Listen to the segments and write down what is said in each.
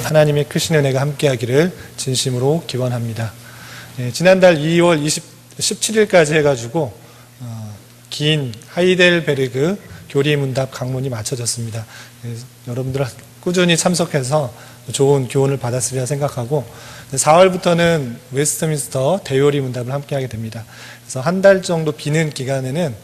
하나님의 크신 은혜가 함께하기를 진심으로 기원합니다. 지난달 2월 17일까지 해가지고 긴 하이델베르그 교리문답 강론이 마쳐졌습니다. 여러분들 꾸준히 참석해서 좋은 교훈을 받았으리라 생각하고 4월부터는 웨스트민스터 대요리 문답을 함께하게 됩니다. 그래서 한 달 정도 비는 기간에는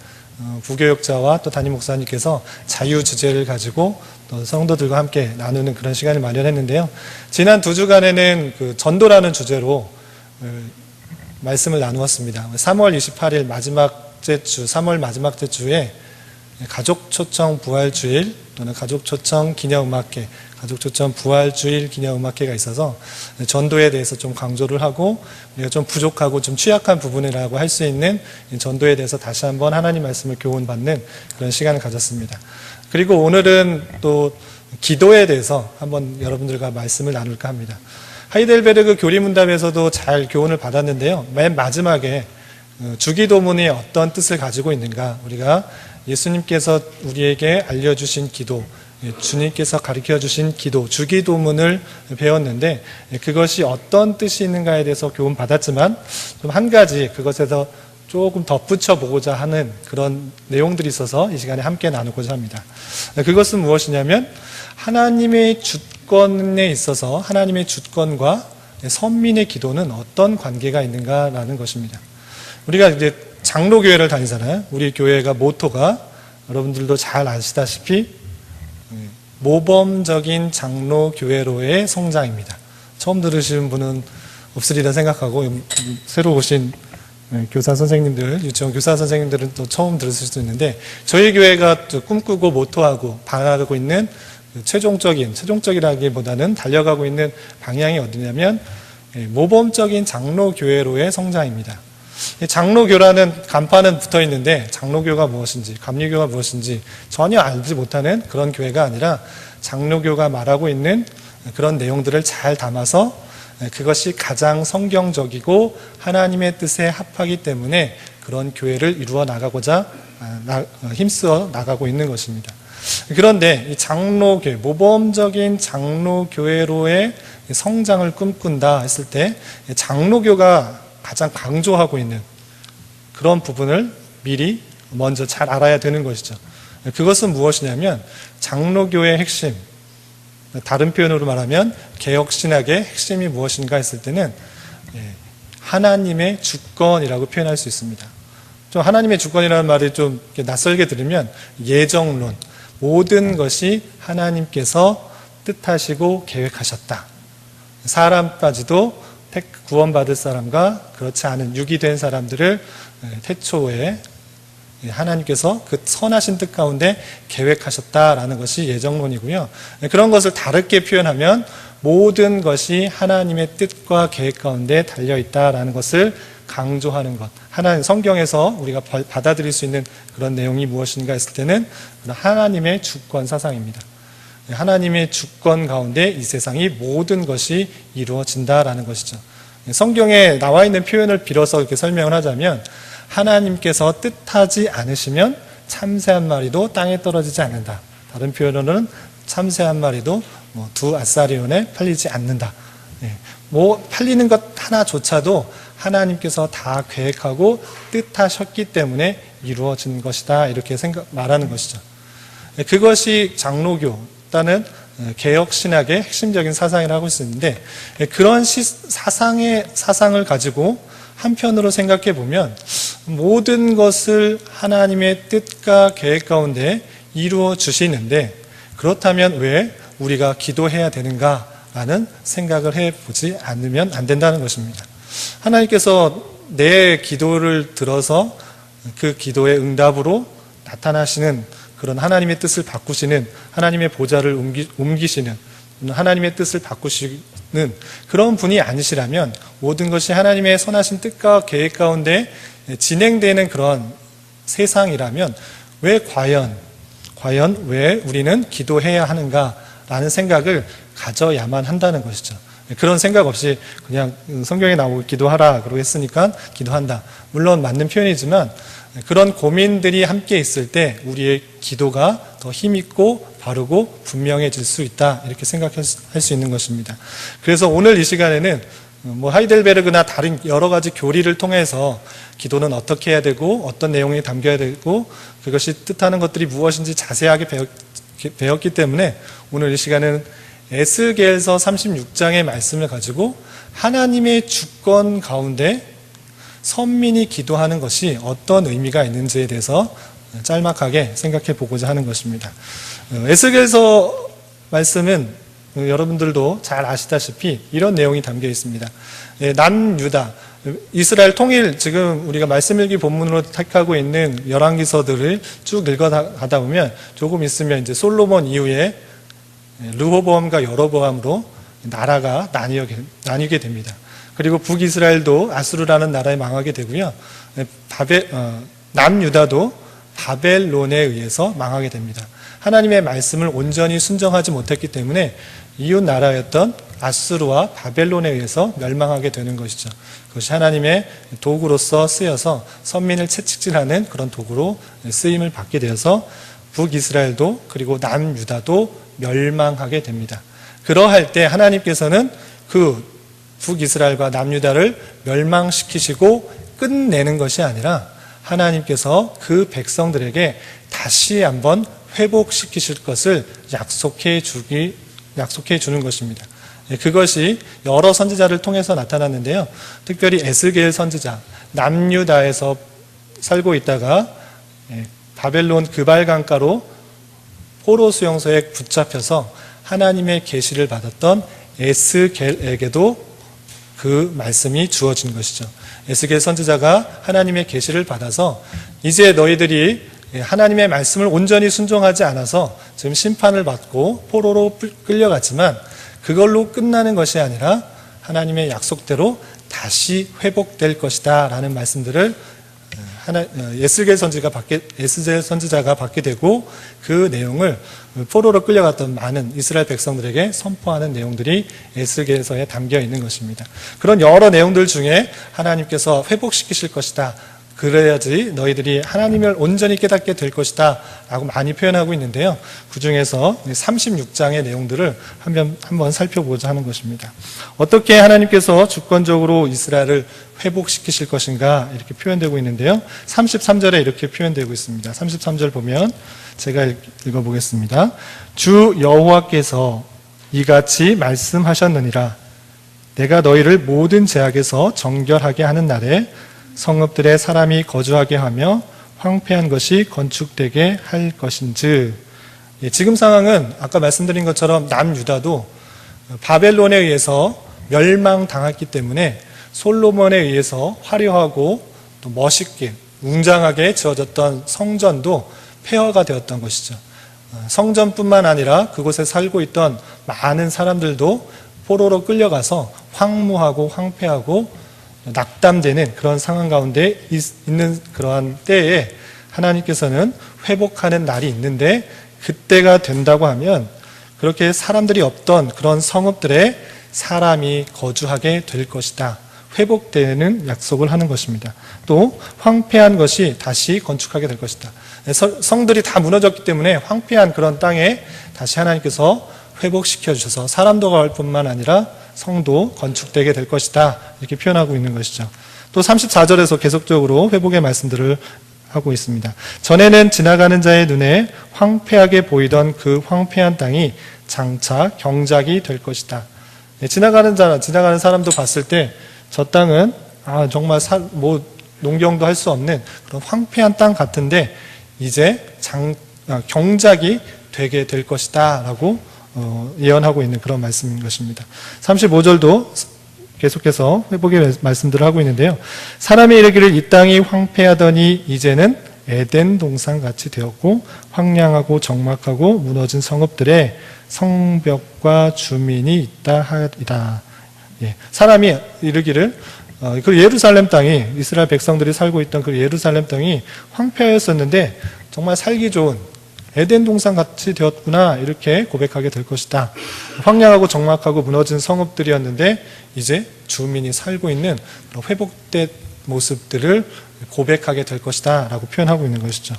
부교역자와 또 담임 목사님께서 자유 주제를 가지고 또 성도들과 함께 나누는 그런 시간을 마련했는데요. 지난 2주간에는 그 전도라는 주제로 말씀을 나누었습니다. 3월 28일 마지막째 주, 3월 마지막째 주에 가족 초청 부활주일 또는 가족 초청 기념음악회, 가족 초청 부활주일 기념음악회가 있어서 전도에 대해서 좀 강조를 하고 우리가 좀 부족하고 좀 취약한 부분이라고 할 수 있는 전도에 대해서 다시 한번 하나님 말씀을 교훈받는 그런 시간을 가졌습니다. 그리고 오늘은 또 기도에 대해서 한번 여러분들과 말씀을 나눌까 합니다. 하이델베르그 교리문답에서도 잘 교훈을 받았는데요. 맨 마지막에 주기도문이 어떤 뜻을 가지고 있는가, 우리가 예수님께서 우리에게 알려주신 기도, 주님께서 가르쳐주신 기도, 주기도문을 배웠는데 그것이 어떤 뜻이 있는가에 대해서 교훈 받았지만 좀 한 가지 그것에서 조금 덧붙여 보고자 하는 그런 내용들이 있어서 이 시간에 함께 나누고자 합니다. 그것은 무엇이냐면 하나님의 주권에 있어서 하나님의 주권과 선민의 기도는 어떤 관계가 있는가라는 것입니다. 우리가 이제 장로교회를 다니잖아요. 우리 교회가 모토가 여러분들도 잘 아시다시피 모범적인 장로교회로의 성장입니다. 처음 들으시는 분은 없으리라 생각하고 새로 오신 교사 선생님들, 유치원 교사 선생님들은 또 처음 들으실 수 있는데 저희 교회가 꿈꾸고 모토하고 바라고 있는 최종적이라기보다는 달려가고 있는 방향이 어디냐면 모범적인 장로교회로의 성장입니다. 장로교라는 간판은 붙어 있는데 장로교가 무엇인지, 감리교가 무엇인지 전혀 알지 못하는 그런 교회가 아니라 장로교가 말하고 있는 그런 내용들을 잘 담아서 그것이 가장 성경적이고 하나님의 뜻에 합하기 때문에 그런 교회를 이루어 나가고자 힘써 나가고 있는 것입니다. 그런데 이 장로교회, 모범적인 장로교회로의 성장을 꿈꾼다 했을 때 장로교가 가장 강조하고 있는 그런 부분을 미리 먼저 잘 알아야 되는 것이죠. 그것은 무엇이냐면 장로교의 핵심, 다른 표현으로 말하면 개혁신학의 핵심이 무엇인가 했을 때는 하나님의 주권이라고 표현할 수 있습니다. 좀 하나님의 주권이라는 말이 좀 낯설게 들으면 예정론, 모든 것이 하나님께서 뜻하시고 계획하셨다. 사람까지도 구원받을 사람과 그렇지 않은 유기된 사람들을 태초에 하나님께서 그 선하신 뜻 가운데 계획하셨다라는 것이 예정론이고요. 그런 것을 다르게 표현하면 모든 것이 하나님의 뜻과 계획 가운데 달려있다라는 것을 강조하는 것. 하나님 성경에서 우리가 받아들일 수 있는 그런 내용이 무엇인가 했을 때는 하나님의 주권 사상입니다. 하나님의 주권 가운데 이 세상이 모든 것이 이루어진다라는 것이죠. 성경에 나와 있는 표현을 빌어서 이렇게 설명을 하자면 하나님께서 뜻하지 않으시면 참새 한 마리도 땅에 떨어지지 않는다. 다른 표현으로는 참새 한 마리도 두 아사리온에 팔리지 않는다. 팔리는 것 하나조차도 하나님께서 다 계획하고 뜻하셨기 때문에 이루어진 것이다. 이렇게 말하는 것이죠. 그것이 장로교 또는 개혁신학의 핵심적인 사상이라고 할 수 있는데 그런 사상을 가지고 한편으로 생각해 보면 모든 것을 하나님의 뜻과 계획 가운데 이루어 주시는데 그렇다면 왜 우리가 기도해야 되는가라는 생각을 해보지 않으면 안 된다는 것입니다. 하나님께서 내 기도를 들어서 그 기도의 응답으로 나타나시는 그런 하나님의 뜻을 바꾸시는 하나님의 보좌를 옮기시는 하나님의 뜻을 바꾸시는 그런 분이 아니시라면 모든 것이 하나님의 선하신 뜻과 계획 가운데 진행되는 그런 세상이라면 왜 과연 왜 우리는 기도해야 하는가라는 생각을 가져야만 한다는 것이죠. 그런 생각 없이 그냥 성경에 나오고 기도하라 그러고 했으니까 기도한다. 물론 맞는 표현이지만 그런 고민들이 함께 있을 때 우리의 기도가 더 힘있고 바르고 분명해질 수 있다, 이렇게 생각할 수 있는 것입니다. 그래서 오늘 이 시간에는 하이델베르그나 다른 여러 가지 교리를 통해서 기도는 어떻게 해야 되고 어떤 내용이 담겨야 되고 그것이 뜻하는 것들이 무엇인지 자세하게 배웠기 때문에 오늘 이 시간은 에스겔서 36장의 말씀을 가지고 하나님의 주권 가운데 선민이 기도하는 것이 어떤 의미가 있는지에 대해서 짤막하게 생각해 보고자 하는 것입니다. 에스겔서 말씀은 여러분들도 잘 아시다시피 이런 내용이 담겨 있습니다. 남유다, 이스라엘 통일, 지금 우리가 말씀일기 본문으로 택하고 있는 열왕기서들을 쭉 읽어가다 보면 조금 있으면 이제 솔로몬 이후에 르호보암과 여로보암으로 나라가 나뉘게 됩니다. 그리고 북이스라엘도 아수르라는 나라에 망하게 되고요. 남유다도 바벨론에 의해서 망하게 됩니다. 하나님의 말씀을 온전히 순종하지 못했기 때문에 이웃 나라였던 아수르와 바벨론에 의해서 멸망하게 되는 것이죠. 그것이 하나님의 도구로서 쓰여서 선민을 채찍질하는 그런 도구로 쓰임을 받게 되어서 북이스라엘도 그리고 남유다도 멸망하게 됩니다. 그러할 때 하나님께서는 그 북이스라엘과 남유다를 멸망시키시고 끝내는 것이 아니라 하나님께서 그 백성들에게 다시 한번 회복시키실 것을 약속해 주는 것입니다. 그것이 여러 선지자를 통해서 나타났는데요. 특별히 에스겔 선지자, 남유다에서 살고 있다가 바벨론 그발 강가로 포로 수용소에 붙잡혀서 하나님의 계시를 받았던 에스겔에게도 그 말씀이 주어진 것이죠. 에스겔 선지자가 하나님의 계시를 받아서 이제 너희들이 하나님의 말씀을 온전히 순종하지 않아서 지금 심판을 받고 포로로 끌려갔지만 그걸로 끝나는 것이 아니라 하나님의 약속대로 다시 회복될 것이다 라는 말씀들을 에스겔 선지자가 받게 되고 그 내용을 포로로 끌려갔던 많은 이스라엘 백성들에게 선포하는 내용들이 에스겔서에 담겨 있는 것입니다. 그런 여러 내용들 중에 하나님께서 회복시키실 것이다, 그래야지 너희들이 하나님을 온전히 깨닫게 될 것이다 라고 많이 표현하고 있는데요. 그 중에서 36장의 내용들을 한번 살펴보자 하는 것입니다. 어떻게 하나님께서 주권적으로 이스라엘을 회복시키실 것인가 이렇게 표현되고 있는데요. 33절에 이렇게 표현되고 있습니다. 33절 보면 제가 읽어보겠습니다. 주 여호와께서 이같이 말씀하셨느니라. 내가 너희를 모든 죄악에서 정결하게 하는 날에 성읍들에 사람이 거주하게 하며 황폐한 것이 건축되게 할 것인즉. 지금 상황은 아까 말씀드린 것처럼 남유다도 바벨론에 의해서 멸망당했기 때문에 솔로몬에 의해서 화려하고 또 멋있게 웅장하게 지어졌던 성전도 폐허가 되었던 것이죠. 성전뿐만 아니라 그곳에 살고 있던 많은 사람들도 포로로 끌려가서 황무하고 황폐하고 낙담되는 그런 상황 가운데 있는 그러한 때에 하나님께서는 회복하는 날이 있는데 그때가 된다고 하면 그렇게 사람들이 없던 그런 성읍들에 사람이 거주하게 될 것이다. 회복되는 약속을 하는 것입니다. 또 황폐한 것이 다시 건축하게 될 것이다. 성들이 다 무너졌기 때문에 황폐한 그런 땅에 다시 하나님께서 회복시켜 주셔서 사람도 갈 뿐만 아니라 성도 건축되게 될 것이다, 이렇게 표현하고 있는 것이죠. 또 34절에서 계속적으로 회복의 말씀들을 하고 있습니다. 전에는 지나가는 자의 눈에 황폐하게 보이던 그 황폐한 땅이 장차 경작이 될 것이다. 지나가는 사람도 봤을 때 저 땅은 정말 농경도 할 수 없는 그런 황폐한 땅 같은데 이제 경작이 되게 될 것이다 라고 예언하고 있는 그런 말씀인 것입니다. 35절도 계속해서 회복의 말씀들을 하고 있는데요. 사람이 이르기를 이 땅이 황폐하더니 이제는 에덴 동산같이 되었고 황량하고 적막하고 무너진 성읍들에 성벽과 주민이 있다 하리라. 사람이 이르기를 그 예루살렘 땅이, 이스라엘 백성들이 살고 있던 그 예루살렘 땅이 황폐하였었는데 정말 살기 좋은 에덴 동산 같이 되었구나, 이렇게 고백하게 될 것이다. 황량하고 적막하고 무너진 성읍들이었는데 이제 주민이 살고 있는 회복된 모습들을 고백하게 될 것이다 라고 표현하고 있는 것이죠.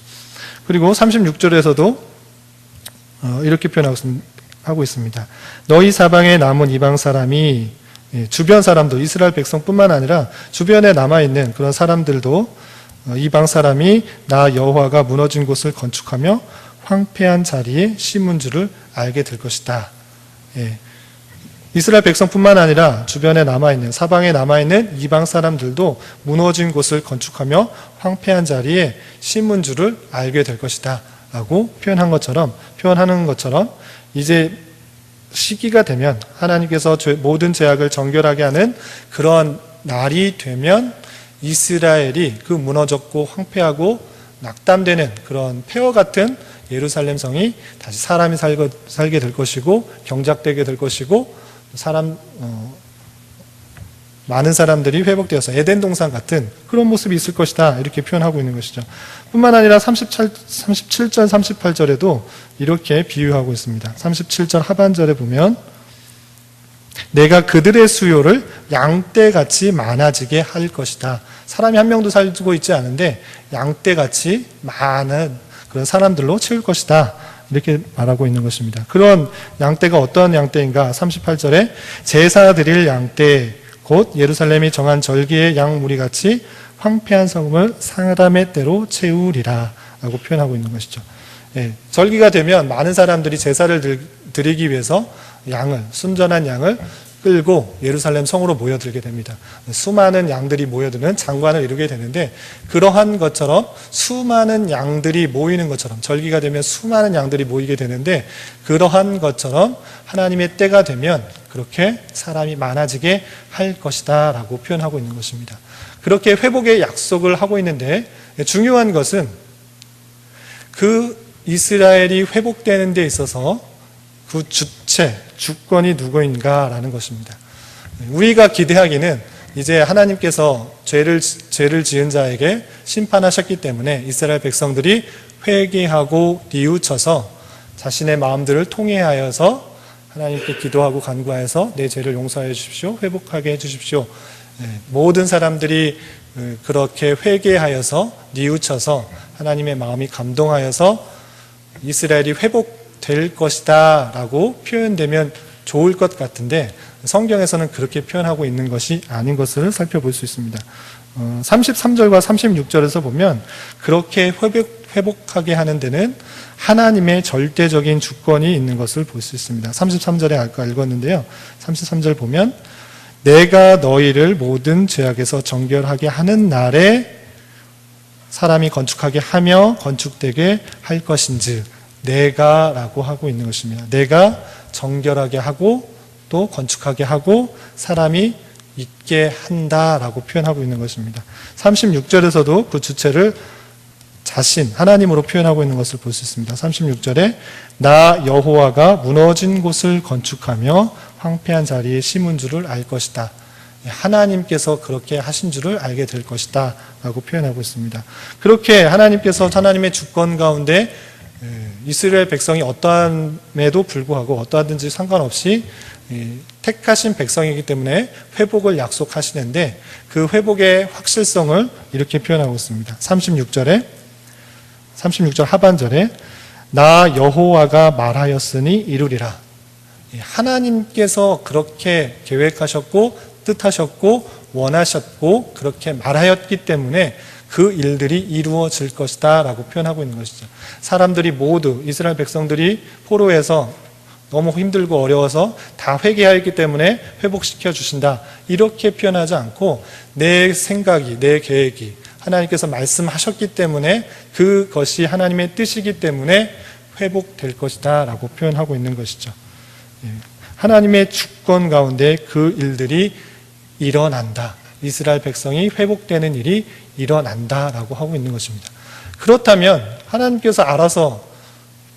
그리고 36절에서도 이렇게 표현하고 있습니다. 너희 사방에 남은 이방 사람이 주변 사람도 이스라엘 백성뿐만 아니라 주변에 남아있는 그런 사람들도 이방 사람이 나 여호와가 무너진 곳을 건축하며 황폐한 자리에 심은 줄을 알게 될 것이다. 이스라엘 백성뿐만 아니라 주변에 남아있는 사방에 남아있는 이방 사람들도 무너진 곳을 건축하며 황폐한 자리에 심은 줄을 알게 될 것이다 라고 표현하는 것처럼 이제 시기가 되면 하나님께서 모든 죄악을 정결하게 하는 그런 날이 되면 이스라엘이 그 무너졌고 황폐하고 낙담되는 그런 폐허 같은 예루살렘 성이 다시 사람이 살게 될 것이고 경작되게 될 것이고 많은 사람들이 회복되어서 에덴 동산 같은 그런 모습이 있을 것이다 이렇게 표현하고 있는 것이죠. 뿐만 아니라 37절 38절에도 이렇게 비유하고 있습니다. 37절 하반절에 보면 내가 그들의 수요를 양떼같이 많아지게 할 것이다. 사람이 한 명도 살고 있지 않은데 양떼같이 많은 그런 사람들로 채울 것이다. 이렇게 말하고 있는 것입니다. 그런 양떼가 어떤 양떼인가? 38절에 제사 드릴 양떼 곧 예루살렘이 정한 절기의 양 무리같이 황폐한 성을 사람의 때로 채우리라 라고 표현하고 있는 것이죠. 절기가 되면 많은 사람들이 제사를 드리기 위해서 순전한 양을 끌고 예루살렘 성으로 모여들게 됩니다. 수많은 양들이 모여드는 장관을 이루게 되는데 그러한 것처럼 수많은 양들이 모이는 것처럼 절기가 되면 수많은 양들이 모이게 되는데 그러한 것처럼 하나님의 때가 되면 그렇게 사람이 많아지게 할 것이다 라고 표현하고 있는 것입니다. 그렇게 회복의 약속을 하고 있는데 중요한 것은 그 이스라엘이 회복되는 데 있어서 그 주권이 누구인가라는 것입니다. 우리가 기대하기는 이제 하나님께서 죄를 지은 자에게 심판하셨기 때문에 이스라엘 백성들이 회개하고 뉘우쳐서 자신의 마음들을 통회하여서 하나님께 기도하고 간구하여서 내 죄를 용서해 주십시오. 회복하게 해 주십시오. 모든 사람들이 그렇게 회개하여서 뉘우쳐서 하나님의 마음이 감동하여서 이스라엘이 회복될 것이다 라고 표현되면 좋을 것 같은데 성경에서는 그렇게 표현하고 있는 것이 아닌 것을 살펴볼 수 있습니다. 33절과 36절에서 보면 그렇게 회복하게 하는 데는 하나님의 절대적인 주권이 있는 것을 볼 수 있습니다. 33절에 아까 읽었는데요. 33절 보면 내가 너희를 모든 죄악에서 정결하게 하는 날에 사람이 건축하게 하며 건축되게 할 것인즉 내가 라고 하고 있는 것입니다. 내가 정결하게 하고 또 건축하게 하고 사람이 있게 한다라고 표현하고 있는 것입니다. 36절에서도 그 주체를 자신 하나님으로 표현하고 있는 것을 볼 수 있습니다. 36절에 나 여호와가 무너진 곳을 건축하며 황폐한 자리에 심은 줄을 알 것이다. 하나님께서 그렇게 하신 줄을 알게 될 것이다 라고 표현하고 있습니다. 그렇게 하나님께서 하나님의 주권 가운데 이스라엘 백성이 어떠함에도 불구하고 어떠하든지 상관없이 택하신 백성이기 때문에 회복을 약속하시는데 그 회복의 확실성을 이렇게 표현하고 있습니다. 36절 하반절에 나 여호와가 말하였으니 이루리라. 하나님께서 그렇게 계획하셨고 뜻하셨고 원하셨고 그렇게 말하였기 때문에 그 일들이 이루어질 것이다 라고 표현하고 있는 것이죠. 사람들이 모두 이스라엘 백성들이 포로에서 너무 힘들고 어려워서 다 회개하였기 때문에 회복시켜 주신다 이렇게 표현하지 않고 내 생각이 내 계획이 하나님께서 말씀하셨기 때문에 그것이 하나님의 뜻이기 때문에 회복될 것이다 라고 표현하고 있는 것이죠. 하나님의 주권 가운데 그 일들이 일어난다. 이스라엘 백성이 회복되는 일이 일어난다라고 하고 있는 것입니다. 그렇다면 하나님께서 알아서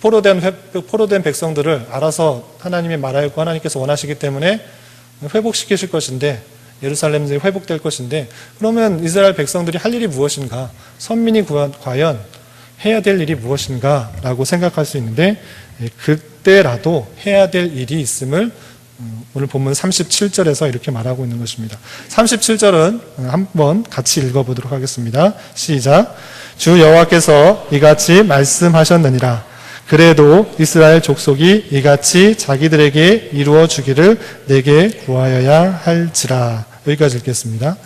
포로된 백성들을 알아서 하나님이 말하였고 하나님께서 원하시기 때문에 회복시키실 것인데 예루살렘이 회복될 것인데 그러면 이스라엘 백성들이 할 일이 무엇인가? 선민이 과연 해야 될 일이 무엇인가? 라고 생각할 수 있는데 그때라도 해야 될 일이 있음을 오늘 본문 37절에서 이렇게 말하고 있는 것입니다. 37절은 한번 같이 읽어보도록 하겠습니다. 시작. 주 여호와께서 이같이 말씀하셨느니라. 그래도 이스라엘 족속이 이같이 자기들에게 이루어 주기를 내게 구하여야 할지라. 여기까지 읽겠습니다.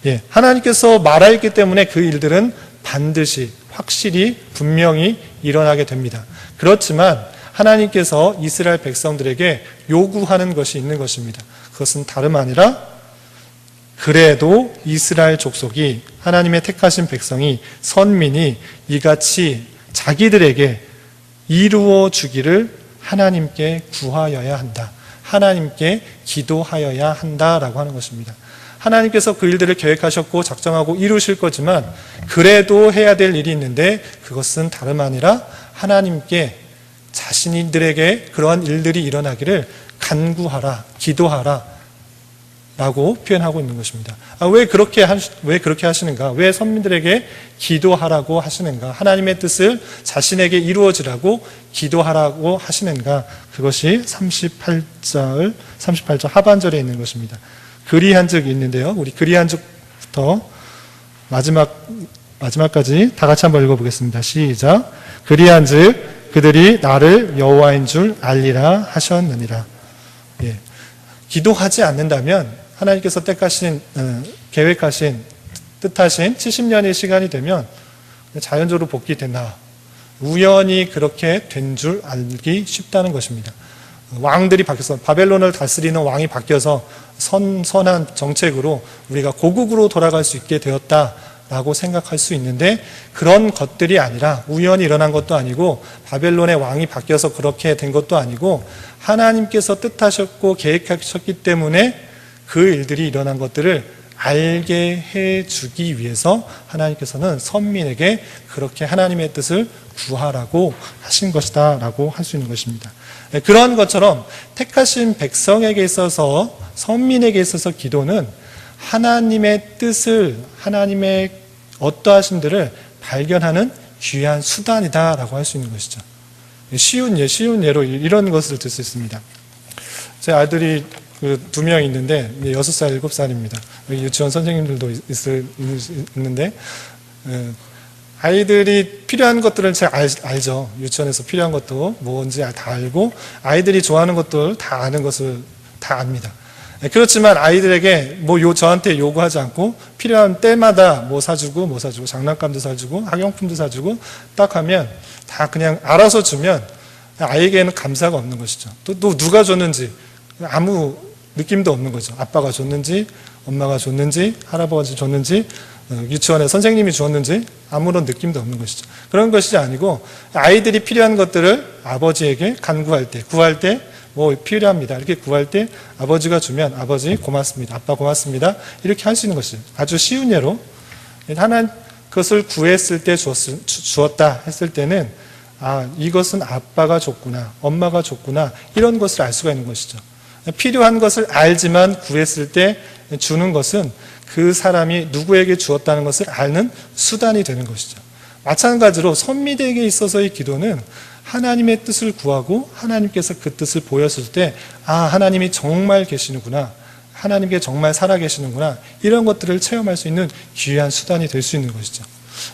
예, 하나님께서 말하였기 때문에 그 일들은 반드시 확실히 분명히 일어나게 됩니다. 그렇지만 하나님께서 이스라엘 백성들에게 요구하는 것이 있는 것입니다. 그것은 다름 아니라 그래도 이스라엘 족속이 하나님의 택하신 백성이 선민이 이같이 자기들에게 이루어 주기를 하나님께 구하여야 한다. 하나님께 기도하여야 한다라고 하는 것입니다. 하나님께서 그 일들을 계획하셨고 작정하고 이루실 거지만 그래도 해야 될 일이 있는데 그것은 다름 아니라 하나님께 자신들에게 그러한 일들이 일어나기를 간구하라, 기도하라 라고 표현하고 있는 것입니다. 왜 그렇게 하시는가? 왜 선민들에게 기도하라고 하시는가? 하나님의 뜻을 자신에게 이루어지라고 기도하라고 하시는가? 그것이 38절 하반절에 있는 것입니다. 그리한즉 있는데요. 우리 그리한즉부터 마지막까지 다 같이 한번 읽어보겠습니다. 시작. 그리한즉 그들이 나를 여호와인 줄 알리라 하셨느니라. 예. 기도하지 않는다면 하나님께서 계획하신 뜻하신 70년의 시간이 되면 자연적으로 복귀됐나 우연히 그렇게 된 줄 알기 쉽다는 것입니다. 왕들이 바뀌어서 바벨론을 다스리는 왕이 바뀌어서 선한 정책으로 우리가 고국으로 돌아갈 수 있게 되었다라고 생각할 수 있는데 그런 것들이 아니라 우연히 일어난 것도 아니고 바벨론의 왕이 바뀌어서 그렇게 된 것도 아니고 하나님께서 뜻하셨고 계획하셨기 때문에 그 일들이 일어난 것들을 알게 해주기 위해서 하나님께서는 선민에게 그렇게 하나님의 뜻을 구하라고 하신 것이다 라고 할 수 있는 것입니다. 그런 것처럼 택하신 백성에게 있어서 선민에게 있어서 기도는 하나님의 뜻을 하나님의 어떠하심들을 발견하는 귀한 수단이다 라고 할 수 있는 것이죠. 쉬운 예로 이런 것을 들 수 있습니다. 제 아들이 2명 있는데 6살, 7살입니다. 유치원 선생님들도 있는데 아이들이 필요한 것들을 잘 알죠. 유치원에서 필요한 것도 뭔지 다 알고 아이들이 좋아하는 것들 다 아는 것을 다 압니다. 그렇지만 아이들에게 저한테 요구하지 않고 필요한 때마다 뭐 사주고 장난감도 사주고 학용품도 사주고 딱 하면 다 그냥 알아서 주면 아이에게는 감사가 없는 것이죠. 또 누가 줬는지 아무 느낌도 없는 거죠. 아빠가 줬는지 엄마가 줬는지 할아버지 줬는지 유치원에 선생님이 주었는지 아무런 느낌도 없는 것이죠. 그런 것이 아니고 아이들이 필요한 것들을 아버지에게 간구할 때 구할 때 필요합니다. 이렇게 구할 때 아버지가 주면 아버지 고맙습니다. 아빠 고맙습니다. 이렇게 할 수 있는 것이죠. 아주 쉬운 예로 하나님 그것을 구했을 때 주었다 했을 때는 이것은 아빠가 줬구나 엄마가 줬구나 이런 것을 알 수가 있는 것이죠. 필요한 것을 알지만 구했을 때 주는 것은 그 사람이 누구에게 주었다는 것을 아는 수단이 되는 것이죠. 마찬가지로 선민에게 있어서의 기도는 하나님의 뜻을 구하고 하나님께서 그 뜻을 보였을 때 하나님이 정말 계시는구나 하나님께 정말 살아계시는구나 이런 것들을 체험할 수 있는 귀한 수단이 될 수 있는 것이죠.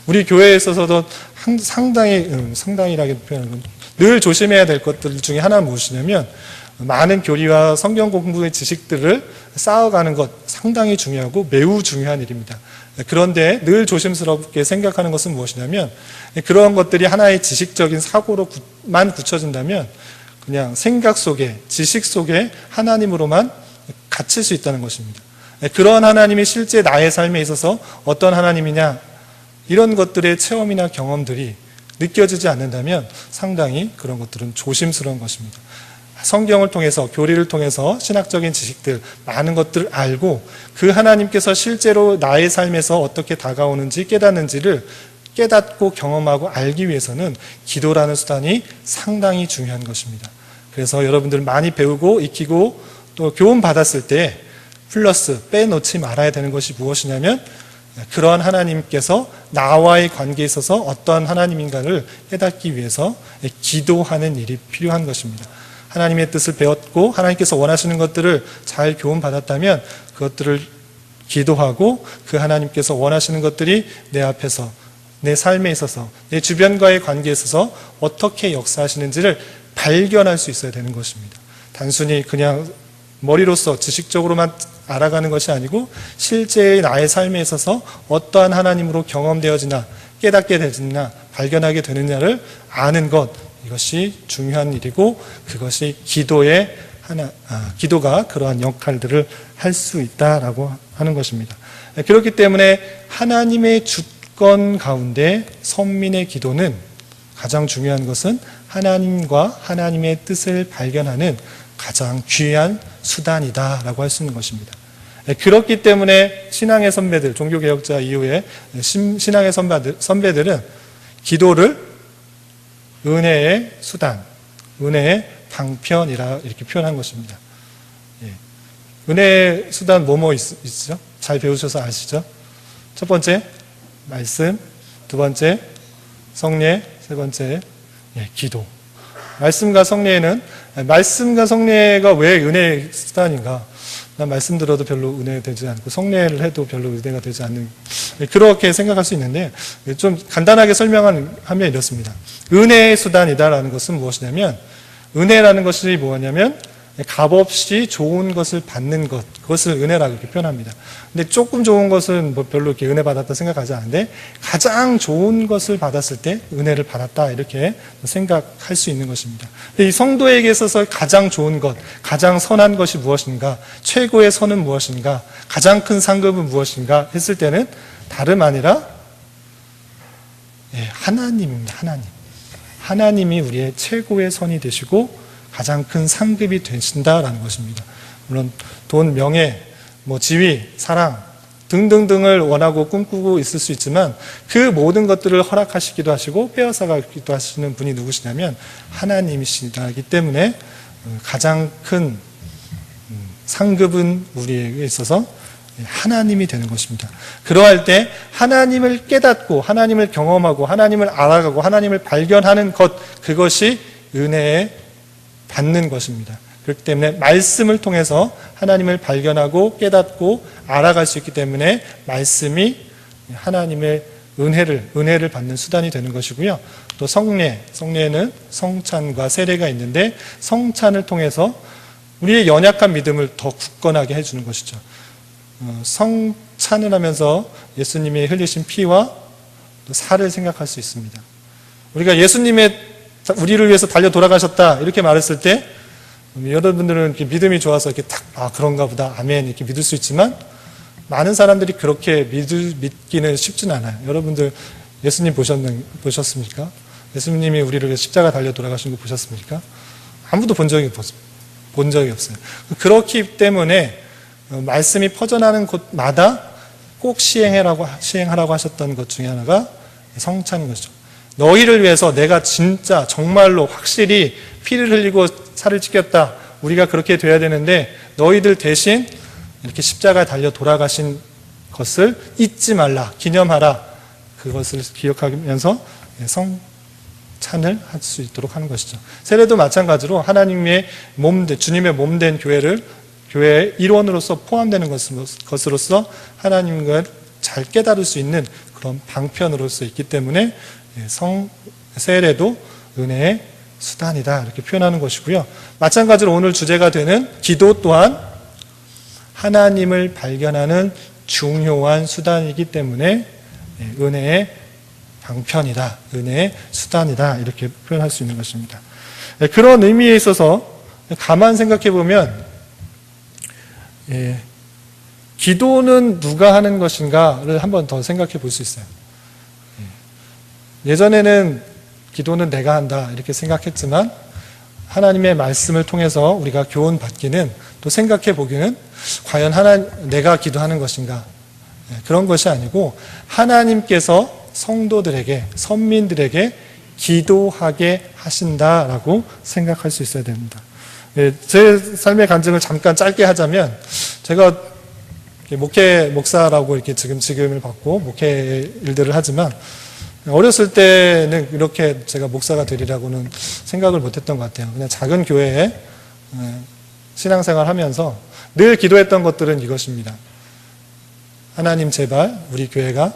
우리 교회에 있어서도 상당히라고 표현하는 늘 조심해야 될 것들 중에 하나는 무엇이냐면 많은 교리와 성경 공부의 지식들을 쌓아가는 것 상당히 중요하고 매우 중요한 일입니다. 그런데 늘 조심스럽게 생각하는 것은 무엇이냐면 그런 것들이 하나의 지식적인 사고로만 굳혀진다면 그냥 생각 속에 지식 속에 하나님으로만 갇힐 수 있다는 것입니다. 그런 하나님이 실제 나의 삶에 있어서 어떤 하나님이냐 이런 것들의 체험이나 경험들이 느껴지지 않는다면 상당히 그런 것들은 조심스러운 것입니다. 성경을 통해서 교리를 통해서 신학적인 지식들 많은 것들을 알고 그 하나님께서 실제로 나의 삶에서 어떻게 다가오는지 깨닫는지를 깨닫고 경험하고 알기 위해서는 기도라는 수단이 상당히 중요한 것입니다. 그래서 여러분들 많이 배우고 익히고 또 교훈 받았을 때 플러스 빼놓지 말아야 되는 것이 무엇이냐면 그러한 하나님께서 나와의 관계에 있어서 어떠한 하나님인가를 깨닫기 위해서 기도하는 일이 필요한 것입니다. 하나님의 뜻을 배웠고 하나님께서 원하시는 것들을 잘 교훈받았다면 그것들을 기도하고 그 하나님께서 원하시는 것들이 내 앞에서 내 삶에 있어서, 내 주변과의 관계에 있어서 어떻게 역사하시는지를 발견할 수 있어야 되는 것입니다. 단순히 그냥 머리로서 지식적으로만 알아가는 것이 아니고 실제의 나의 삶에 있어서 어떠한 하나님으로 경험되어지나 깨닫게 되느냐 발견하게 되느냐를 아는 것, 이것이 중요한 일이고 그것이 기도가 그러한 역할들을 할 수 있다라고 하는 것입니다. 그렇기 때문에 하나님의 주권 가운데 선민의 기도는 가장 중요한 것은 하나님과 하나님의 뜻을 발견하는 가장 귀한 수단이다라고 할 수 있는 것입니다. 그렇기 때문에 신앙의 선배들, 종교개혁자 이후에 신앙의 선배들은 기도를 은혜의 수단, 은혜의 방편이라 이렇게 표현한 것입니다. 은혜의 수단 뭐뭐 있죠? 잘 배우셔서 아시죠? 첫 번째, 말씀. 두 번째, 성례. 세 번째, 기도. 말씀과 성례가 왜 은혜의 수단인가? 난 말씀 들어도 별로 은혜가 되지 않고 성례를 해도 별로 은혜가 되지 않는, 그렇게 생각할 수 있는데 좀 간단하게 설명하면 이렇습니다. 은혜의 수단이다라는 것은 무엇이냐면, 은혜라는 것이 뭐냐면 값없이 좋은 것을 받는 것, 그것을 은혜라고 이렇게 표현합니다. 근데 조금 좋은 것은 뭐 별로 이렇게 은혜 받았다 생각하지 않는데, 가장 좋은 것을 받았을 때 은혜를 받았다 이렇게 생각할 수 있는 것입니다. 이 성도에게 있어서 가장 좋은 것, 가장 선한 것이 무엇인가, 최고의 선은 무엇인가, 가장 큰 상급은 무엇인가 했을 때는 다름 아니라 하나님입니다. 하나님이 우리의 최고의 선이 되시고 가장 큰 상급이 되신다라는 것입니다. 물론 돈, 명예, 지위, 사랑 등등등을 원하고 꿈꾸고 있을 수 있지만 그 모든 것들을 허락하시기도 하시고 빼앗아가기도 하시는 분이 누구시냐면 하나님이시기 때문에 가장 큰 상급은 우리에게 있어서 하나님이 되는 것입니다. 그러할 때 하나님을 깨닫고 하나님을 경험하고 하나님을 알아가고 하나님을 발견하는 것, 그것이 은혜에 받는 것입니다. 그렇기 때문에 말씀을 통해서 하나님을 발견하고 깨닫고 알아갈 수 있기 때문에 말씀이 하나님의 은혜를 받는 수단이 되는 것이고요. 또 성례에는 성찬과 세례가 있는데 성찬을 통해서 우리의 연약한 믿음을 더 굳건하게 해주는 것이죠. 성찬을 하면서 예수님이 흘리신 피와 또 살을 생각할 수 있습니다. 우리가 우리를 위해서 달려 돌아가셨다 이렇게 말했을 때 여러분들은 이렇게 믿음이 좋아서 이렇게 그런가 보다 아멘 이렇게 믿을 수 있지만 많은 사람들이 그렇게 믿기는 쉽진 않아요. 여러분들 예수님 보셨습니까? 예수님이 우리를 위해서 십자가 달려 돌아가신 거 보셨습니까? 아무도 본 적이 없어요. 그렇기 때문에 말씀이 퍼져나는 곳마다 꼭 시행하라고 하셨던 것 중에 하나가 성찬인 것이죠. 너희를 위해서 내가 진짜 정말로 확실히 피를 흘리고 살을 찢겼다. 우리가 그렇게 돼야 되는데 너희들 대신 이렇게 십자가에 달려 돌아가신 것을 잊지 말라. 기념하라. 그것을 기억하면서 성찬을 할 수 있도록 하는 것이죠. 세례도 마찬가지로 하나님의 주님의 몸된 교회의 일원으로서 포함되는 것으로서 하나님과 잘 깨달을 수 있는 그런 방편으로서 있기 때문에 세례도 은혜의 수단이다 이렇게 표현하는 것이고요. 마찬가지로 오늘 주제가 되는 기도 또한 하나님을 발견하는 중요한 수단이기 때문에 은혜의 방편이다, 은혜의 수단이다 이렇게 표현할 수 있는 것입니다. 그런 의미에 있어서 가만 생각해 보면 기도는 누가 하는 것인가를 한번 더 생각해 볼 수 있어요. 예전에는 기도는 내가 한다 이렇게 생각했지만 하나님의 말씀을 통해서 우리가 교훈 받기는, 또 생각해 보기는 과연 내가 기도하는 것인가, 그런 것이 아니고 하나님께서 성도들에게, 선민들에게 기도하게 하신다라고 생각할 수 있어야 됩니다. 제 삶의 간증을 잠깐 짧게 하자면, 제가 목사라고 이렇게 지금을 받고 목회 일들을 하지만 어렸을 때는 이렇게 제가 목사가 되리라고는 생각을 못했던 것 같아요. 그냥 작은 교회에 신앙생활 하면서 늘 기도했던 것들은 이것입니다. 하나님 제발 우리 교회가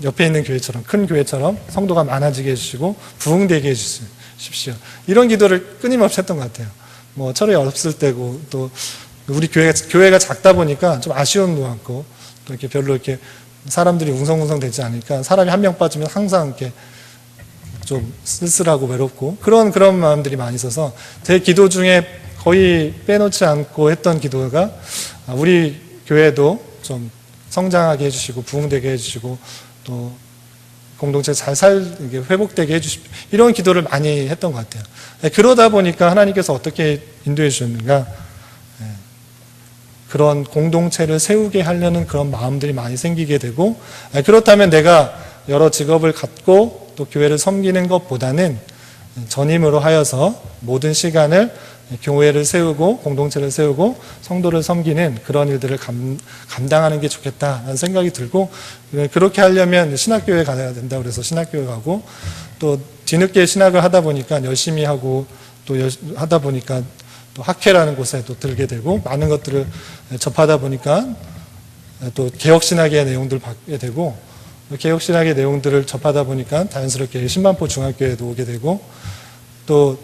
옆에 있는 교회처럼, 큰 교회처럼 성도가 많아지게 해주시고 부흥되게 해주십시오. 이런 기도를 끊임없이 했던 것 같아요. 뭐 철이 없을 때고, 또 우리 교회가 작다 보니까 좀 아쉬움도 많고, 또 이렇게 별로 이렇게 사람들이 웅성웅성 되지 않으니까 사람이 한 명 빠지면 항상 이렇게 좀 쓸쓸하고 외롭고 그런 마음들이 많이 있어서 제 기도 중에 거의 빼놓지 않고 했던 기도가 우리 교회도 좀 성장하게 해주시고 부흥되게 해주시고 또 공동체 잘 회복되게 해주십시오. 이런 기도를 많이 했던 것 같아요. 그러다 보니까 하나님께서 어떻게 인도해 주셨는가, 그런 공동체를 세우게 하려는 그런 마음들이 많이 생기게 되고, 그렇다면 내가 여러 직업을 갖고 또 교회를 섬기는 것보다는 전임으로 하여서 모든 시간을 교회를 세우고 공동체를 세우고 성도를 섬기는 그런 일들을 감당하는 게 좋겠다라는 생각이 들고, 그렇게 하려면 신학교에 가야 된다 그래서 신학교에 가고, 또 뒤늦게 신학을 하다 보니까 열심히 하고 또 하다 보니까 또 학회라는 곳에 또 들게 되고, 많은 것들을 접하다 보니까 또 개혁신학의 내용들을 받게 되고, 개혁신학의 내용들을 접하다 보니까 자연스럽게 신반포 중학교에도 오게 되고, 또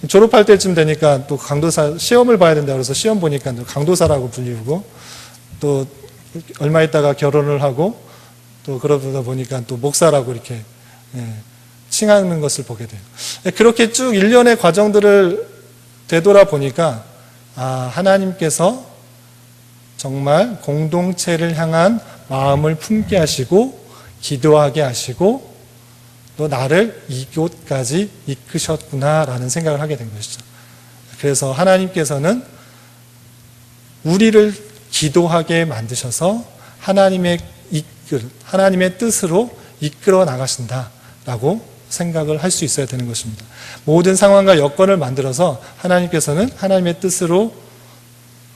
졸업할 때쯤 되니까 또 강도사 시험을 봐야 된다 그래서 시험 보니까 강도사라고 불리우고, 또 얼마 있다가 결혼을 하고 또 그러다 보니까 또 목사라고 이렇게 칭하는 것을 보게 돼요. 그렇게 쭉 일련의 과정들을 되돌아보니까 하나님께서 정말 공동체를 향한 마음을 품게 하시고 기도하게 하시고 또 나를 이곳까지 이끄셨구나라는 생각을 하게 된 것이죠. 그래서 하나님께서는 우리를 기도하게 만드셔서 하나님의 뜻으로 이끌어 나가신다라고 생각을 할 수 있어야 되는 것입니다. 모든 상황과 여건을 만들어서 하나님께서는 하나님의 뜻으로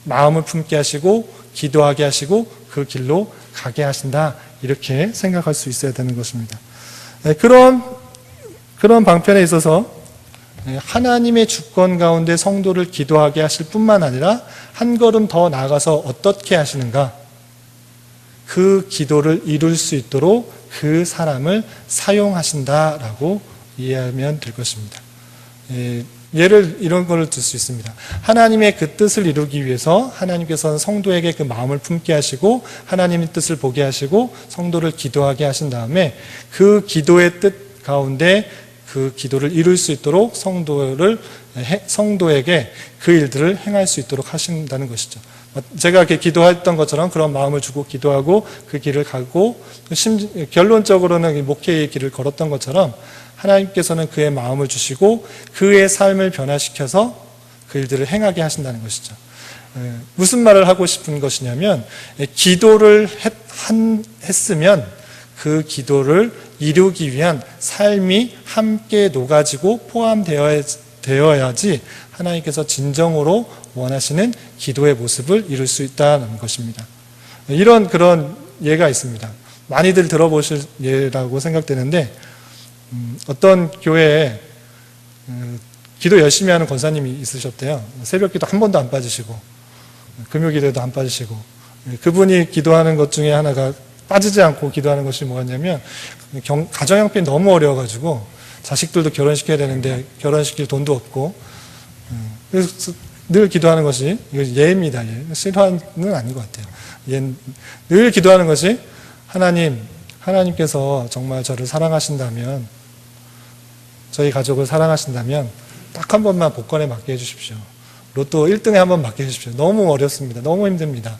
마음을 품게 하시고 기도하게 하시고 그 길로 가게 하신다, 이렇게 생각할 수 있어야 되는 것입니다. 그런 방편에 있어서 하나님의 주권 가운데 성도를 기도하게 하실 뿐만 아니라 한 걸음 더 나아가서 어떻게 하시는가, 그 기도를 이룰 수 있도록 그 사람을 사용하신다라고 이해하면 될 것입니다. 예를 이런 걸 들 수 있습니다. 하나님의 그 뜻을 이루기 위해서 하나님께서는 성도에게 그 마음을 품게 하시고 하나님의 뜻을 보게 하시고 성도를 기도하게 하신 다음에 그 기도의 뜻 가운데 그 기도를 이룰 수 있도록 성도에게 그 일들을 행할 수 있도록 하신다는 것이죠. 제가 이렇게 기도했던 것처럼 그런 마음을 주고 기도하고 그 길을 가고, 결론적으로는 목회의 길을 걸었던 것처럼 하나님께서는 그의 마음을 주시고 그의 삶을 변화시켜서 그 일들을 행하게 하신다는 것이죠. 무슨 말을 하고 싶은 것이냐면, 기도를 했으면 그 기도를 이루기 위한 삶이 함께 녹아지고 포함되어야지 하나님께서 진정으로 원하시는 기도의 모습을 이룰 수 있다는 것입니다. 그런 예가 있습니다. 많이들 들어보실 예라고 생각되는데, 어떤 교회에 기도 열심히 하는 권사님이 있으셨대요. 새벽 기도 한 번도 안 빠지시고 금요 기도에도 안 빠지시고, 그분이 기도하는 것 중에 하나가 빠지지 않고 기도하는 것이 뭐였냐면, 가정 형편이 너무 어려워가지고 자식들도 결혼시켜야 되는데 결혼시킬 돈도 없고, 그래서 늘 기도하는 것이, 이거 예입니다. 실화는 아닌 것 같아요. 늘 기도하는 것이, 하나님께서 정말 저를 사랑하신다면, 저희 가족을 사랑하신다면 딱 한 번만 복권에 맞게 해주십시오. 로또 1등에 한 번 맞게 해주십시오. 너무 어렵습니다. 너무 힘듭니다.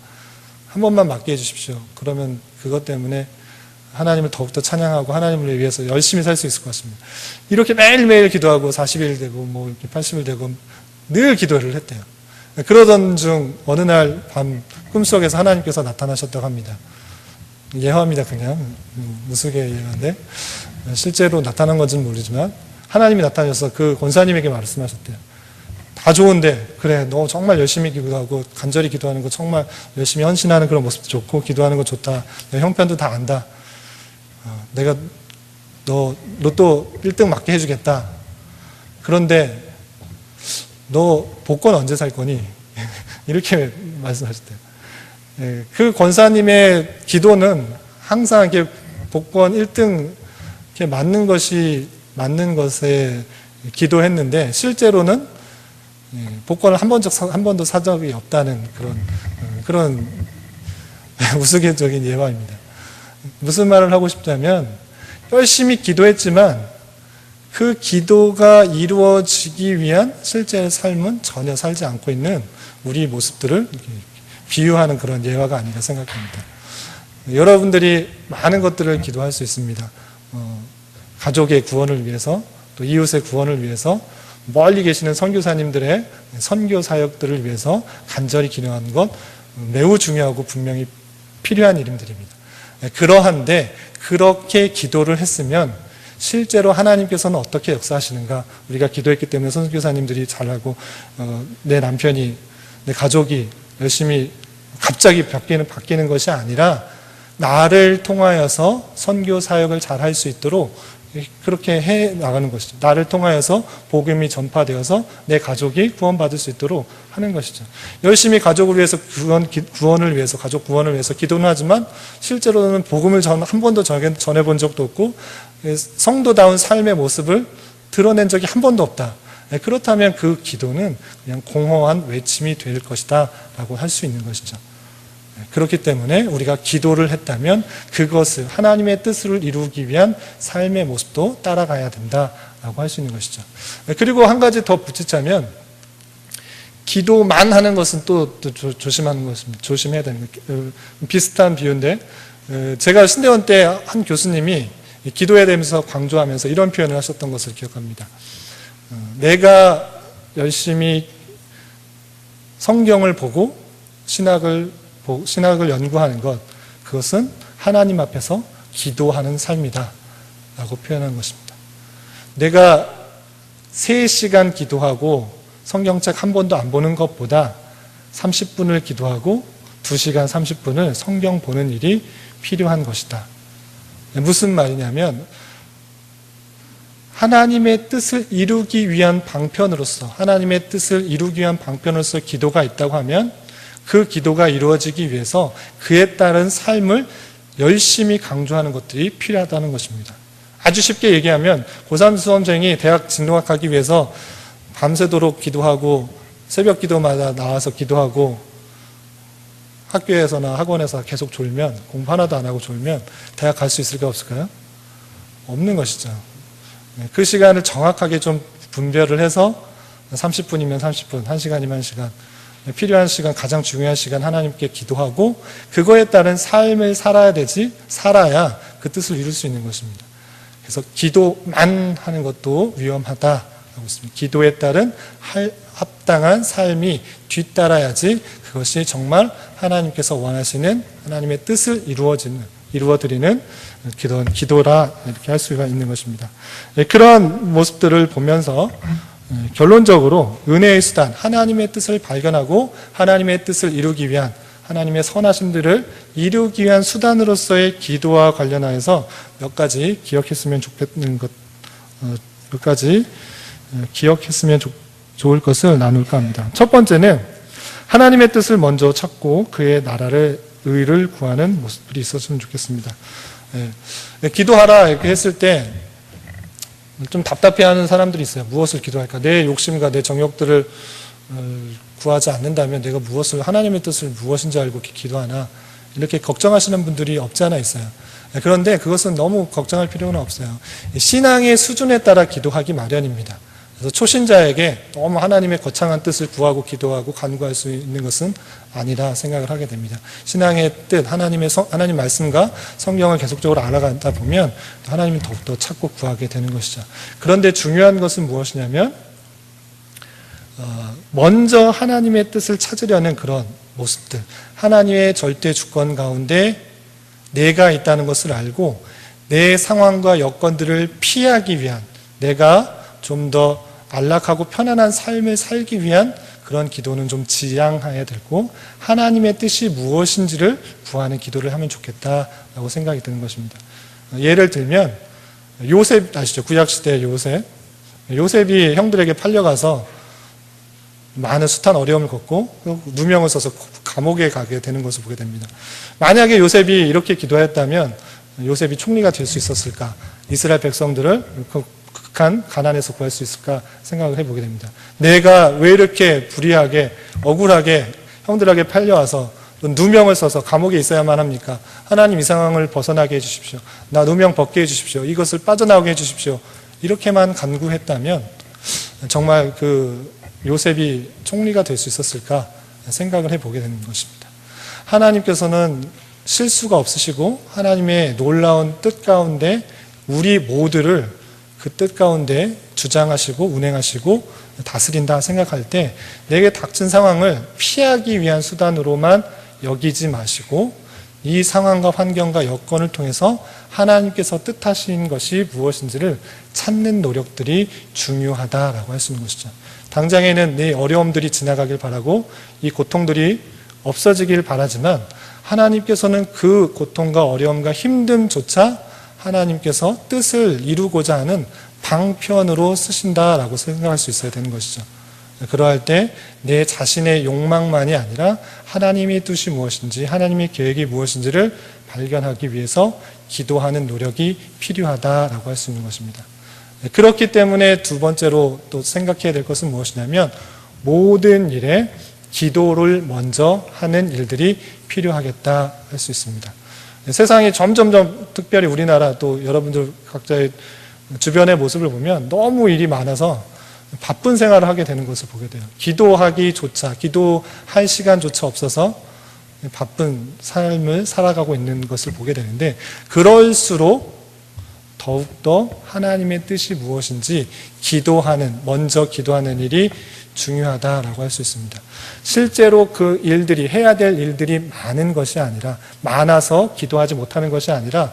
한 번만 맞게 해주십시오. 그러면 그것 때문에 하나님을 더욱더 찬양하고 하나님을 위해서 열심히 살 수 있을 것 같습니다. 이렇게 매일매일 기도하고 40일 되고 80일 되고 늘 기도를 했대요. 그러던 중 어느 날 밤 꿈속에서 하나님께서 나타나셨다고 합니다. 예화입니다. 그냥 무속의 예화인데, 실제로 나타난 건지는 모르지만 하나님이 나타나셔서 그 권사님에게 말씀하셨대요. 다 좋은데, 그래, 너 정말 열심히 기도하고 간절히 기도하는 거, 정말 열심히 헌신하는 그런 모습도 좋고 기도하는 거 좋다. 내 형편도 다 안다. 내가 너 로또 1등 맞게 해주겠다. 그런데 너 복권 언제 살 거니? 이렇게 말씀하셨대요. 그 권사님의 기도는 항상 이렇게 복권 1등 이렇게 맞는 것에 기도했는데 실제로는 복권을 한 번도 산 적이 없다는 그런 우스갯적인 예화입니다. 무슨 말을 하고 싶냐면 열심히 기도했지만 그 기도가 이루어지기 위한 실제의 삶은 전혀 살지 않고 있는 우리 모습들을 비유하는 그런 예화가 아닌가 생각합니다. 여러분들이 많은 것들을 기도할 수 있습니다. 가족의 구원을 위해서, 또 이웃의 구원을 위해서, 멀리 계시는 선교사님들의 선교 사역들을 위해서 간절히 기도하는 것 매우 중요하고 분명히 필요한 일들입니다. 그러한데 그렇게 기도를 했으면 실제로 하나님께서는 어떻게 역사하시는가? 우리가 기도했기 때문에 선교사님들이 잘하고 내 남편이, 내 가족이 열심히 갑자기 바뀌는 것이 아니라 나를 통하여서 선교 사역을 잘 할 수 있도록 그렇게 해 나가는 것이죠. 나를 통하여서 복음이 전파되어서 내 가족이 구원받을 수 있도록 하는 것이죠. 열심히 가족을 위해서 구원을 위해서, 가족 구원을 위해서 기도는 하지만 실제로는 복음을 한 번도 전해본 적도 없고 성도다운 삶의 모습을 드러낸 적이 한 번도 없다. 그렇다면 그 기도는 그냥 공허한 외침이 될 것이다 라고 할 수 있는 것이죠. 그렇기 때문에 우리가 기도를 했다면 그것을 하나님의 뜻을 이루기 위한 삶의 모습도 따라가야 된다라고 할 수 있는 것이죠. 그리고 한 가지 더 붙이자면 기도만 하는 것은 또 조심하는 것입니다. 조심해야 되는 것. 비슷한 비유인데 제가 신대원 때 한 교수님이 기도에 대해서 강조하면서 이런 표현을 하셨던 것을 기억합니다. 내가 열심히 성경을 보고 신학을 연구하는 것, 그것은 하나님 앞에서 기도하는 삶이다 라고 표현한 것입니다. 내가 3시간 기도하고 성경책 한 번도 안 보는 것보다 30분을 기도하고 2시간 30분을 성경 보는 일이 필요한 것이다. 무슨 말이냐면 하나님의 뜻을 이루기 위한 방편으로서 기도가 있다고 하면 그 기도가 이루어지기 위해서 그에 따른 삶을 열심히 강조하는 것들이 필요하다는 것입니다. 아주 쉽게 얘기하면 고3 수험생이 대학 진학하기 위해서 밤새도록 기도하고 새벽 기도마다 나와서 기도하고 학교에서나 학원에서 계속 졸면, 공부 하나도 안 하고 졸면 대학 갈 수 있을까 없을까요? 없는 것이죠. 그 시간을 정확하게 좀 분별을 해서 30분이면 30분, 1시간이면 1시간, 필요한 시간, 가장 중요한 시간 하나님께 기도하고 그거에 따른 삶을 살아야 그 뜻을 이룰 수 있는 것입니다. 그래서 기도만 하는 것도 위험하다라고 했습니다. 기도에 따른 합당한 삶이 뒤따라야지 그것이 정말 하나님께서 원하시는 하나님의 뜻을 이루어드리는 기도라 이렇게 할 수가 있는 것입니다. 그런 모습들을 보면서 결론적으로 은혜의 수단, 하나님의 뜻을 발견하고 하나님의 뜻을 이루기 위한, 하나님의 선하심들을 이루기 위한 수단으로서의 기도와 관련하여서 몇 가지 기억했으면 좋을 것을 나눌까 합니다. 첫 번째는 하나님의 뜻을 먼저 찾고 그의 나라를 의를 구하는 모습들이 있었으면 좋겠습니다. 기도하라 이렇게 했을 때 좀 답답해하는 사람들이 있어요. 무엇을 기도할까? 내 욕심과 내 정욕들을 구하지 않는다면 내가 하나님의 뜻을 무엇인지 알고 이렇게 기도하나? 이렇게 걱정하시는 분들이 없지 않아 있어요. 그런데 그것은 너무 걱정할 필요는 없어요. 신앙의 수준에 따라 기도하기 마련입니다. 그래서 초신자에게 너무 하나님의 거창한 뜻을 구하고 기도하고 간구할 수 있는 것은 아니라 생각을 하게 됩니다. 신앙의 뜻, 하나님 말씀과 성경을 계속적으로 알아가다 보면 하나님을 더욱더 찾고 구하게 되는 것이죠. 그런데 중요한 것은 무엇이냐면 먼저 하나님의 뜻을 찾으려는 그런 모습들, 하나님의 절대 주권 가운데 내가 있다는 것을 알고 내 상황과 여건들을 피하기 위한, 내가 좀 더 안락하고 편안한 삶을 살기 위한 그런 기도는 좀 지양해야 되고 하나님의 뜻이 무엇인지를 구하는 기도를 하면 좋겠다라고 생각이 드는 것입니다. 예를 들면 요셉 아시죠? 구약시대의 요셉이 형들에게 팔려가서 많은 숱한 어려움을 겪고 누명을 써서 감옥에 가게 되는 것을 보게 됩니다. 만약에 요셉이 이렇게 기도했다면 요셉이 총리가 될 수 있었을까? 이스라엘 백성들을 극한 가난에서 구할 수 있을까 생각을 해보게 됩니다. 내가 왜 이렇게 불의하게 억울하게 형들에게 팔려와서 누명을 써서 감옥에 있어야만 합니까? 하나님 이 상황을 벗어나게 해주십시오. 나 누명 벗게 해주십시오. 이것을 빠져나오게 해주십시오. 이렇게만 간구했다면 정말 그 요셉이 총리가 될 수 있었을까 생각을 해보게 되는 것입니다. 하나님께서는 실수가 없으시고 하나님의 놀라운 뜻 가운데 우리 모두를 그 뜻 가운데 주장하시고 운행하시고 다스린다 생각할 때 내게 닥친 상황을 피하기 위한 수단으로만 여기지 마시고 이 상황과 환경과 여건을 통해서 하나님께서 뜻하신 것이 무엇인지를 찾는 노력들이 중요하다라고 할 수 있는 것이죠. 당장에는 내 어려움들이 지나가길 바라고 이 고통들이 없어지길 바라지만 하나님께서는 그 고통과 어려움과 힘듦조차 하나님께서 뜻을 이루고자 하는 방편으로 쓰신다라고 생각할 수 있어야 되는 것이죠. 그러할 때 내 자신의 욕망만이 아니라 하나님의 뜻이 무엇인지 하나님의 계획이 무엇인지를 발견하기 위해서 기도하는 노력이 필요하다라고 할 수 있는 것입니다. 그렇기 때문에 두 번째로 또 생각해야 될 것은 무엇이냐면 모든 일에 기도를 먼저 하는 일들이 필요하겠다 할 수 있습니다. 세상이 점점점 특별히 우리나라 또 여러분들 각자의 주변의 모습을 보면 너무 일이 많아서 바쁜 생활을 하게 되는 것을 보게 돼요. 기도하기조차, 기도할 시간조차 없어서 바쁜 삶을 살아가고 있는 것을 보게 되는데 그럴수록 더욱더 하나님의 뜻이 무엇인지 먼저 기도하는 일이 중요하다라고 할 수 있습니다. 실제로 그 일들이, 해야 될 일들이 많은 것이 아니라, 많아서 기도하지 못하는 것이 아니라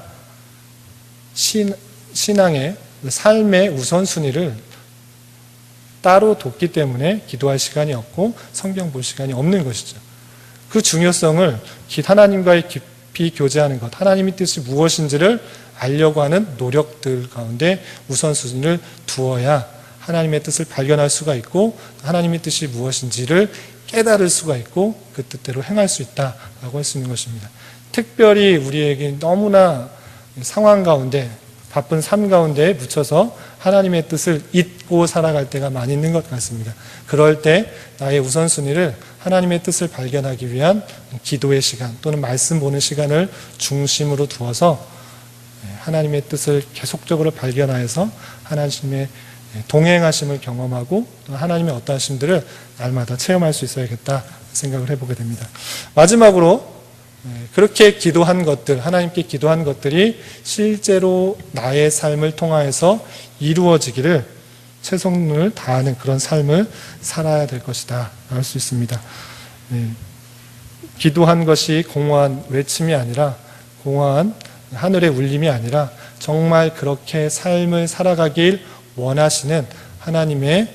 신앙의 삶의 우선순위를 따로 뒀기 때문에 기도할 시간이 없고 성경 볼 시간이 없는 것이죠. 그 중요성을 하나님과의 깊이 교제하는 것, 하나님의 뜻이 무엇인지를 알려고 하는 노력들 가운데 우선순위를 두어야 하나님의 뜻을 발견할 수가 있고 하나님의 뜻이 무엇인지를 깨달을 수가 있고 그 뜻대로 행할 수 있다라고 할 수 있는 것입니다. 특별히 우리에게 너무나 상황 가운데 바쁜 삶 가운데 묻혀서 하나님의 뜻을 잊고 살아갈 때가 많이 있는 것 같습니다. 그럴 때 나의 우선순위를 하나님의 뜻을 발견하기 위한 기도의 시간 또는 말씀 보는 시간을 중심으로 두어서 하나님의 뜻을 계속적으로 발견하여서 하나님의 동행하심을 경험하고 또 하나님의 어떠하심들을 날마다 체험할 수 있어야겠다 생각을 해보게 됩니다. 마지막으로 그렇게 기도한 것들, 하나님께 기도한 것들이 실제로 나의 삶을 통하여서 이루어지기를 최선을 다하는 그런 삶을 살아야 될 것이다 할 수 있습니다. 기도한 것이 공허한 외침이 아니라 공허한 하늘의 울림이 아니라 정말 그렇게 삶을 살아가길 원하시는 하나님의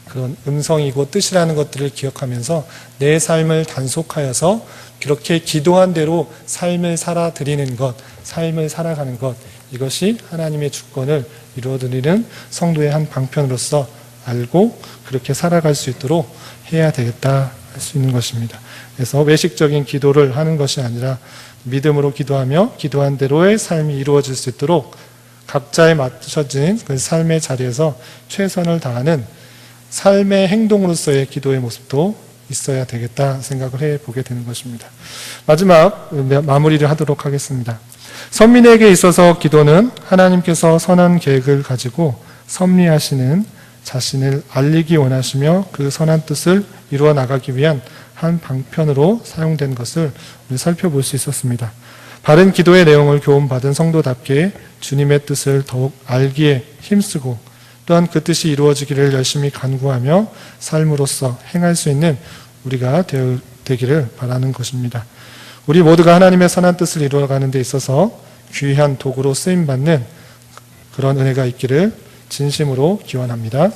그런 음성이고 뜻이라는 것들을 기억하면서 내 삶을 단속하여서 그렇게 기도한 대로 삶을 살아드리는 것, 삶을 살아가는 것, 이것이 하나님의 주권을 이루어드리는 성도의 한 방편으로서 알고 그렇게 살아갈 수 있도록 해야 되겠다 할 수 있는 것입니다. 그래서 외식적인 기도를 하는 것이 아니라 믿음으로 기도하며 기도한 대로의 삶이 이루어질 수 있도록 각자에 맞춰진 그 삶의 자리에서 최선을 다하는 삶의 행동으로서의 기도의 모습도 있어야 되겠다 생각을 해보게 되는 것입니다. 마지막 마무리를 하도록 하겠습니다. 선민에게 있어서 기도는 하나님께서 선한 계획을 가지고 섭리하시는 자신을 알리기 원하시며 그 선한 뜻을 이루어 나가기 위한 한 방편으로 사용된 것을 우리 살펴볼 수 있었습니다. 바른 기도의 내용을 교훈받은 성도답게 주님의 뜻을 더욱 알기에 힘쓰고 또한 그 뜻이 이루어지기를 열심히 간구하며 삶으로서 행할 수 있는 우리가 되기를 바라는 것입니다. 우리 모두가 하나님의 선한 뜻을 이루어가는 데 있어서 귀한 도구로 쓰임받는 그런 은혜가 있기를 진심으로 기원합니다.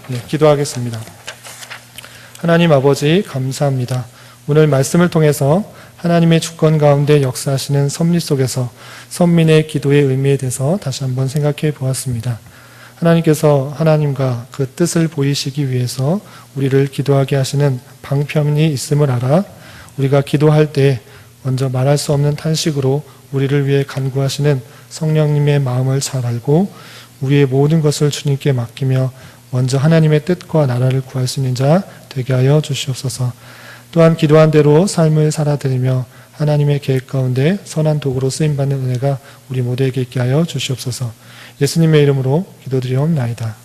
네, 기도하겠습니다. 하나님 아버지 감사합니다. 오늘 말씀을 통해서 하나님의 주권 가운데 역사하시는 섭리 속에서 선민의 기도의 의미에 대해서 다시 한번 생각해 보았습니다. 하나님께서 하나님과 그 뜻을 보이시기 위해서 우리를 기도하게 하시는 방편이 있음을 알아 우리가 기도할 때 먼저 말할 수 없는 탄식으로 우리를 위해 간구하시는 성령님의 마음을 잘 알고 우리의 모든 것을 주님께 맡기며 먼저 하나님의 뜻과 나라를 구할 수 있는 자 되게 하여 주시옵소서. 또한 기도한 대로 삶을 살아드리며 하나님의 계획 가운데 선한 도구로 쓰임받는 은혜가 우리 모두에게 있게 하여 주시옵소서. 예수님의 이름으로 기도드리옵나이다.